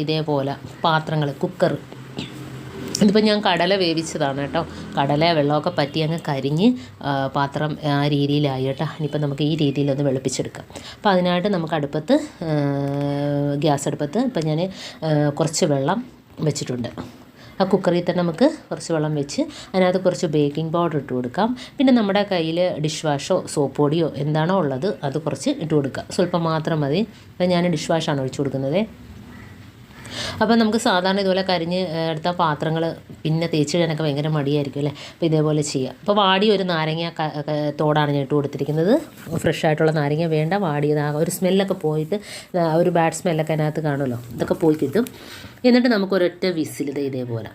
ഇതേപോലെ പാത്രങ്ങൾ, കുക്കർ. ഇതിപ്പോൾ ഞാൻ കടല വേവിച്ചതാണ് കേട്ടോ. കടല വെള്ളമൊക്കെ പറ്റി അങ്ങ് കരിഞ്ഞ് പാത്രം ആ രീതിയിലായി കേട്ടോ. ഇനിയിപ്പോൾ നമുക്ക് ഈ രീതിയിലൊന്ന് വെളുപ്പിച്ചെടുക്കാം. അപ്പോൾ അതിനായിട്ട് നമുക്ക് അടുപ്പത്ത്, ഗ്യാസ് അടുപ്പത്ത് ഇപ്പം ഞാൻ കുറച്ച് വെള്ളം വെച്ചിട്ടുണ്ട്. ആ കുക്കറിൽ തന്നെ നമുക്ക് കുറച്ച് വെള്ളം വെച്ച് അതിനകത്ത് കുറച്ച് ബേക്കിംഗ് പൗഡർ ഇട്ട് കൊടുക്കാം. പിന്നെ നമ്മുടെ കയ്യിൽ ഡിഷ് വാഷോ സോപ്പ് പൊടിയോ എന്താണോ ഉള്ളത് അത് കുറച്ച് ഇട്ട് കൊടുക്കുക. സ്വല്പം മാത്രം മതി. അപ്പം ഞാൻ ഡിഷ് വാഷാണ് ഒഴിച്ചു കൊടുക്കുന്നത്. അപ്പോൾ നമുക്ക് സാധാരണ ഇതുപോലെ കരിഞ്ഞ് എടുത്ത പാത്രങ്ങൾ പിന്നെ തേച്ച് ഇടാനൊക്കെ ഭയങ്കര മടിയായിരിക്കും അല്ലേ. അപ്പോൾ ഇതേപോലെ ചെയ്യുക. അപ്പോൾ വാടിയ ഒരു നാരങ്ങ തോടാണ് ഞാൻ ഇട്ട് കൊടുത്തിരിക്കുന്നത്. ഫ്രഷ് ആയിട്ടുള്ള നാരങ്ങ വേണ്ട, വാടിയത്. ഒരു സ്മെല്ലൊക്കെ പോയിട്ട് ഒരു ബാഡ് സ്മെല്ലൊക്കെ അതിനകത്ത് കാണുമല്ലോ, ഇതൊക്കെ പോയി കിട്ടും. എന്നിട്ട് നമുക്ക് ഒരൊറ്റ വിസിൽ ഇതേപോലെ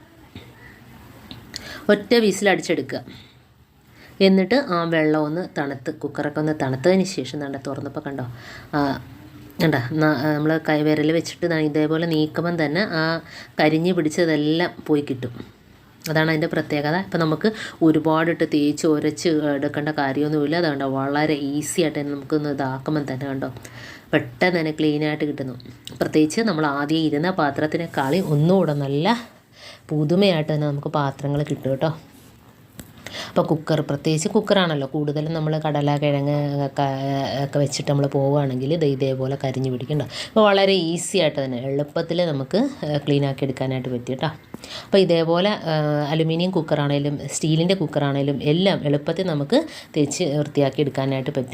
ഒറ്റ വിസിലടിച്ചെടുക്കുക. എന്നിട്ട് ആ വെള്ളം ഒന്ന് കുക്കറൊക്കെ ഒന്ന് തണുത്തതിന് ശേഷം തുറന്നപ്പോൾ കണ്ടോ, കണ്ടോ, നമ്മൾ വിരൽ വെച്ചിട്ട് ഇതേപോലെ നീക്കുമ്പം തന്നെ ആ കരിഞ്ഞ് പിടിച്ചതെല്ലാം പോയി കിട്ടും. അതാണ് അതിൻ്റെ പ്രത്യേകത. ഇപ്പം നമുക്ക് ഒരുപാടിട്ട് തേച്ച് ഉരച്ച് എടുക്കേണ്ട കാര്യമൊന്നുമില്ല. അതുകൊണ്ടോ വളരെ ഈസി ആയിട്ട് തന്നെ നമുക്കൊന്ന് ഇതാക്കുമ്പം തന്നെ കണ്ടോ പെട്ടെന്ന് തന്നെ ക്ലീനായിട്ട് കിട്ടുന്നു. പ്രത്യേകിച്ച് നമ്മൾ ആദ്യം ഇരുന്ന പാത്രത്തിനേക്കാളി ഒന്നുകൂടെ നല്ല പുതുമയായിട്ട് തന്നെ നമുക്ക് പാത്രങ്ങൾ കിട്ടും കേട്ടോ. അപ്പോൾ കുക്കർ, പ്രത്യേകിച്ച് കുക്കറാണല്ലോ കൂടുതലും നമ്മൾ കടല, കിഴങ്ങ് ഒക്കെ വെച്ചിട്ട് നമ്മൾ പോവുകയാണെങ്കിൽ ഇതേപോലെ കരിഞ്ഞ് പിടിക്കണ്ട. അപ്പോൾ വളരെ ഈസി ആയിട്ട് തന്നെ എളുപ്പത്തിൽ നമുക്ക് ക്ലീനാക്കി എടുക്കാനായിട്ട് പറ്റും കേട്ടോ. അപ്പോൾ ഇതേപോലെ അലുമിനിയം കുക്കറാണേലും സ്റ്റീലിൻ്റെ കുക്കറാണേലും എല്ലാം എളുപ്പത്തിൽ നമുക്ക് തേച്ച് വൃത്തിയാക്കി എടുക്കാനായിട്ട് പറ്റും.